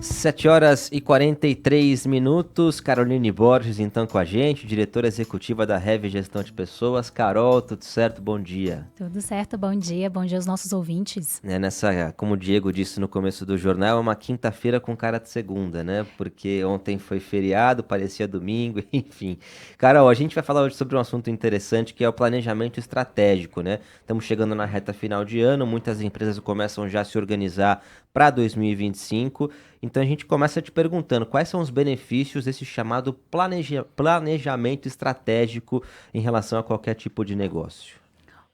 7h43, Caroline Borges, então, com a gente, diretora executiva da Heavy Gestão de Pessoas. Carol, tudo certo? Bom dia. Tudo certo, bom dia aos nossos ouvintes. Como o Diego disse no começo do jornal, é uma quinta-feira com cara de segunda, né? Porque ontem foi feriado, parecia domingo, enfim. Carol, a gente vai falar hoje sobre um assunto interessante que é o planejamento estratégico, né? Estamos chegando na reta final de ano, muitas empresas começam já a se organizar para 2025. Então a gente começa te perguntando quais são os benefícios desse chamado planejamento estratégico em relação a qualquer tipo de negócio.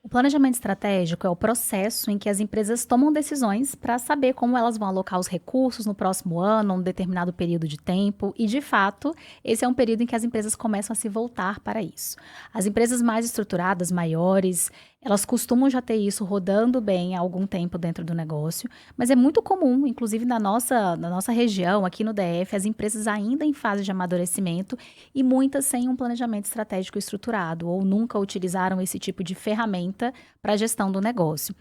O planejamento estratégico é o processo em que as empresas tomam decisões para saber como elas vão alocar os recursos no próximo ano, um determinado período de tempo, e de fato, esse é um período em que as empresas começam a se voltar para isso. As empresas mais estruturadas, maiores, elas costumam já ter isso rodando bem há algum tempo dentro do negócio, mas é muito comum, inclusive na nossa região, aqui no DF, as empresas ainda em fase de amadurecimento e muitas sem um planejamento estratégico estruturado ou nunca utilizaram esse tipo de ferramenta para a gestão do negócio.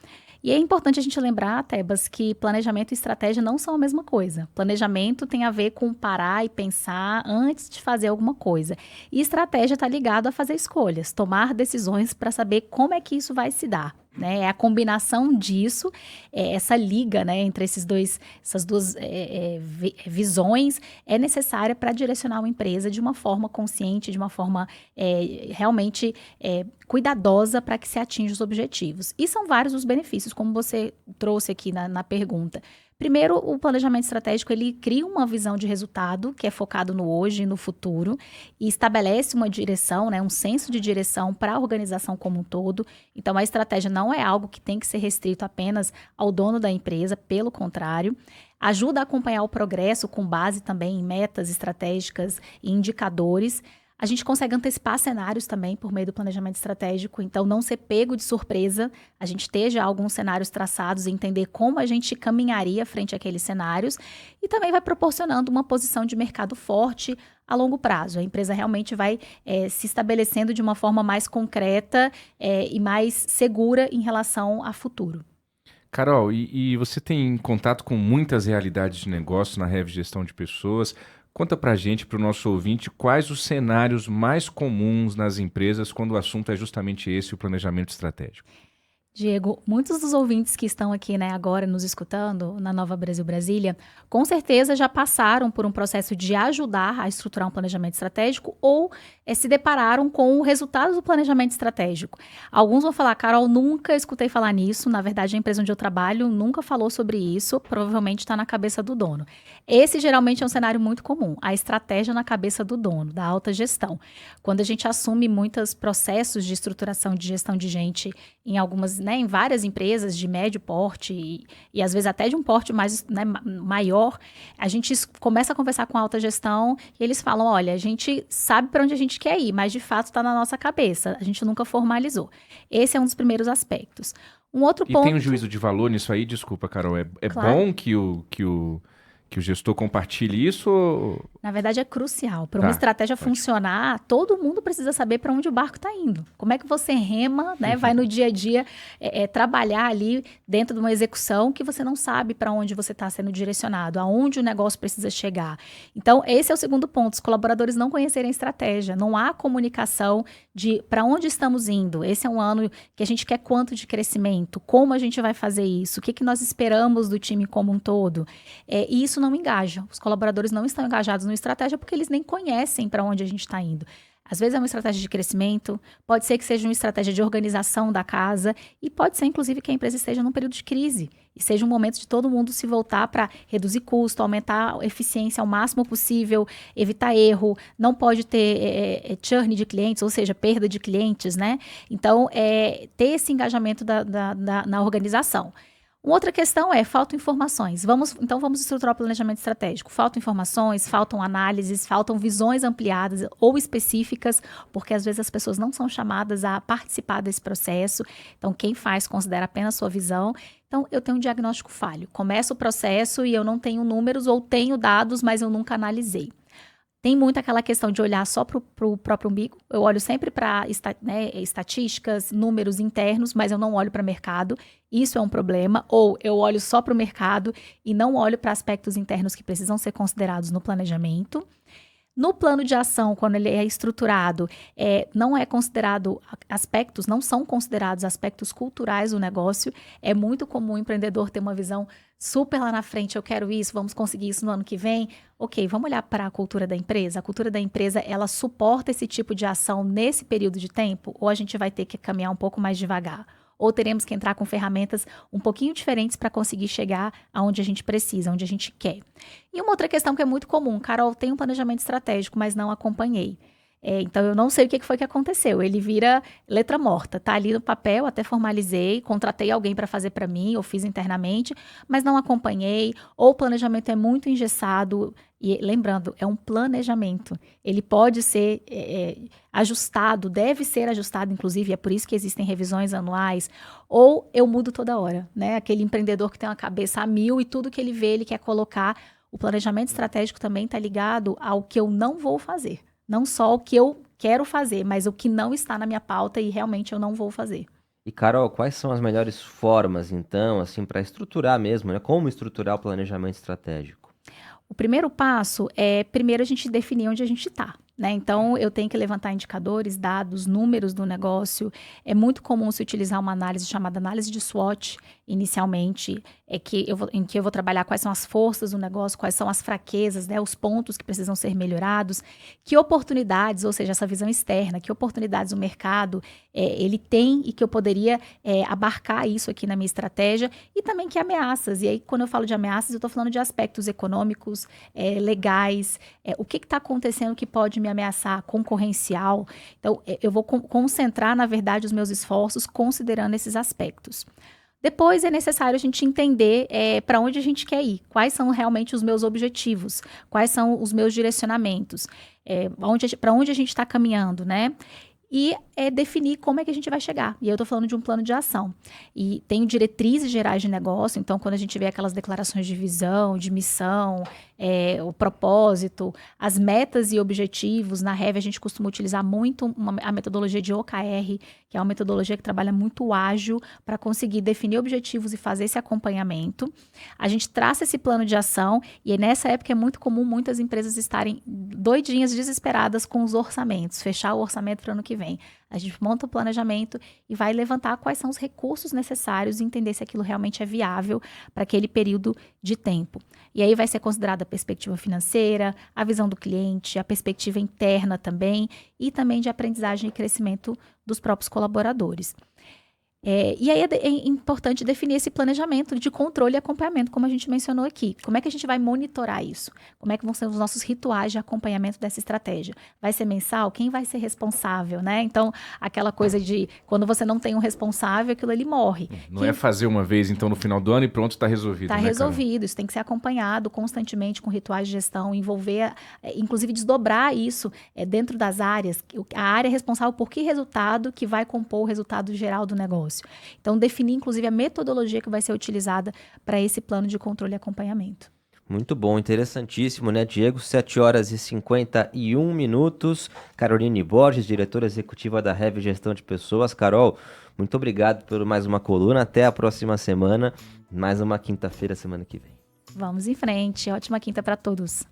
E é importante a gente lembrar, Tebas, que planejamento e estratégia não são a mesma coisa. Planejamento tem a ver com parar e pensar antes de fazer alguma coisa. E estratégia está ligado a fazer escolhas, tomar decisões para saber como é que isso vai se dar. Né? É a combinação disso, essa liga, né, entre essas duas visões é necessária para direcionar uma empresa de uma forma consciente, de uma forma realmente cuidadosa para que se atinja os objetivos. E são vários os benefícios, como você trouxe aqui na pergunta. Primeiro, o planejamento estratégico, ele cria uma visão de resultado que é focado no hoje e no futuro e estabelece uma direção, né, um senso de direção para a organização como um todo. Então, a estratégia não é algo que tem que ser restrito apenas ao dono da empresa, pelo contrário. Ajuda a acompanhar o progresso com base também em metas estratégicas e indicadores. A gente consegue antecipar cenários também por meio do planejamento estratégico, então não ser pego de surpresa, a gente ter já alguns cenários traçados e entender como a gente caminharia frente àqueles cenários e também vai proporcionando uma posição de mercado forte a longo prazo. A empresa realmente vai se estabelecendo de uma forma mais concreta e mais segura em relação a futuro. Carol, e você tem contato com muitas realidades de negócio na Heavy Gestão de Pessoas. Conta pra gente, para o nosso ouvinte, quais os cenários mais comuns nas empresas quando o assunto é justamente esse, o planejamento estratégico. Diego, muitos dos ouvintes que estão aqui, né, agora nos escutando na Nova Brasil Brasília, com certeza já passaram por um processo de ajudar a estruturar um planejamento estratégico ou se depararam com o resultado do planejamento estratégico. Alguns vão falar, Carol, nunca escutei falar nisso, na verdade a empresa onde eu trabalho nunca falou sobre isso, provavelmente está na cabeça do dono. Esse geralmente é um cenário muito comum, a estratégia na cabeça do dono, da alta gestão. Quando a gente assume muitos processos de estruturação de gestão de gente em algumas, né, em várias empresas de médio porte e às vezes até de um porte mais, né, maior, a gente começa a conversar com a alta gestão e eles falam, olha, a gente sabe para onde a gente quer ir, mas de fato está na nossa cabeça, a gente nunca formalizou. Esse é um dos primeiros aspectos. Um outro E ponto... tem um juízo de valor nisso aí? Desculpa, Carol, é Claro. bom que o gestor compartilhe isso? Na verdade, é crucial. Para uma estratégia funcionar, todo mundo precisa saber para onde o barco está indo. Como é que você rema, né, vai no dia a dia trabalhar ali dentro de uma execução que você não sabe para onde você está sendo direcionado, aonde o negócio precisa chegar. Então, esse é o segundo ponto. Os colaboradores não conhecerem a estratégia. Não há comunicação de para onde estamos indo. Esse é um ano que a gente quer quanto de crescimento, como a gente vai fazer isso, o que nós esperamos do time como um todo. E isso não engaja. Os colaboradores não estão engajados no estratégia porque eles nem conhecem para onde a gente está indo. Às vezes é uma estratégia de crescimento, pode ser que seja uma estratégia de organização da casa e pode ser, inclusive, que a empresa esteja num período de crise e seja um momento de todo mundo se voltar para reduzir custo, aumentar a eficiência ao máximo possível, evitar erro, não pode ter churn de clientes, ou seja, perda de clientes, né? Então, ter esse engajamento na organização. Uma outra questão faltam informações. Vamos estruturar o planejamento estratégico. Faltam informações, faltam análises, faltam visões ampliadas ou específicas, porque às vezes as pessoas não são chamadas a participar desse processo. Então, quem faz considera apenas sua visão. Então, eu tenho um diagnóstico falho. Começo o processo e eu não tenho números ou tenho dados, mas eu nunca analisei. Tem muito aquela questão de olhar só para o próprio umbigo. Eu olho sempre para estatísticas, números internos, mas eu não olho para o mercado. Isso é um problema. Ou eu olho só para o mercado e não olho para aspectos internos que precisam ser considerados no planejamento. No plano de ação, quando ele é estruturado, não é considerado aspectos, não são considerados aspectos culturais do negócio. É muito comum o empreendedor ter uma visão super lá na frente, eu quero isso, vamos conseguir isso no ano que vem. Ok, vamos olhar para a cultura da empresa. A cultura da empresa, ela suporta esse tipo de ação nesse período de tempo? Ou a gente vai ter que caminhar um pouco mais devagar? Ou teremos que entrar com ferramentas um pouquinho diferentes para conseguir chegar aonde a gente precisa, onde a gente quer. E uma outra questão que é muito comum, Carol, tem um planejamento estratégico, mas não acompanhei. Então, eu não sei o que foi que aconteceu. Ele vira letra morta, tá ali no papel, até formalizei, contratei alguém para fazer para mim, ou fiz internamente, mas não acompanhei, ou o planejamento é muito engessado. E lembrando, é um planejamento. Ele pode ser ajustado, deve ser ajustado, inclusive, é por isso que existem revisões anuais, ou eu mudo toda hora, né? Aquele empreendedor que tem uma cabeça a mil e tudo que ele vê, ele quer colocar. O planejamento estratégico também está ligado ao que eu não vou fazer. Não só o que eu quero fazer, mas o que não está na minha pauta e realmente eu não vou fazer. E, Carol, quais são as melhores formas, então, assim, para estruturar mesmo, né? Como estruturar o planejamento estratégico? O primeiro passo é, primeiro, a gente definir onde a gente está, né? Então, eu tenho que levantar indicadores, dados, números do negócio. É muito comum se utilizar uma análise chamada análise de SWOT, inicialmente, em que eu vou trabalhar quais são as forças do negócio, quais são as fraquezas, né? Os pontos que precisam ser melhorados, que oportunidades, ou seja, essa visão externa, que oportunidades o mercado ele tem e que eu poderia abarcar isso aqui na minha estratégia, e também que ameaças. E aí, quando eu falo de ameaças, eu estou falando de aspectos econômicos, legais, o que está acontecendo que pode me ameaçar, concorrencial. Então, eu vou concentrar, na verdade, os meus esforços considerando esses aspectos. Depois é necessário a gente entender para onde a gente quer ir, quais são realmente os meus objetivos, quais são os meus direcionamentos, para onde a gente está caminhando, né? E definir como é que a gente vai chegar. E aí eu estou falando de um plano de ação. E tenho diretrizes gerais de negócio, então quando a gente vê aquelas declarações de visão, de missão, o propósito, as metas e objetivos, na Rev a gente costuma utilizar muito a metodologia de OKR, que é uma metodologia que trabalha muito ágil para conseguir definir objetivos e fazer esse acompanhamento. A gente traça esse plano de ação e nessa época é muito comum muitas empresas estarem doidinhas, desesperadas com os orçamentos, fechar o orçamento para o ano que vem. A gente monta o planejamento e vai levantar quais são os recursos necessários e entender se aquilo realmente é viável para aquele período de tempo. E aí vai ser considerada a perspectiva financeira, a visão do cliente, a perspectiva interna também e também de aprendizagem e crescimento dos próprios colaboradores. E aí é importante definir esse planejamento de controle e acompanhamento, como a gente mencionou aqui. Como é que a gente vai monitorar isso? Como é que vão ser os nossos rituais de acompanhamento dessa estratégia? Vai ser mensal? Quem vai ser responsável, né? Então, aquela coisa de quando você não tem um responsável, aquilo ali morre. Não é fazer uma vez, então, no final do ano e pronto, está resolvido, Está né, resolvido. Carol? Isso tem que ser acompanhado constantemente com rituais de gestão, envolver, inclusive desdobrar isso dentro das áreas. A área é responsável por que resultado que vai compor o resultado geral do negócio. Então, definir, inclusive, a metodologia que vai ser utilizada para esse plano de controle e acompanhamento. Muito bom, interessantíssimo, né, Diego? 7h51. Caroline Borges, diretora executiva da Rev Gestão de Pessoas. Carol, muito obrigado por mais uma coluna. Até a próxima semana. Mais uma quinta-feira, semana que vem. Vamos em frente. Ótima quinta para todos.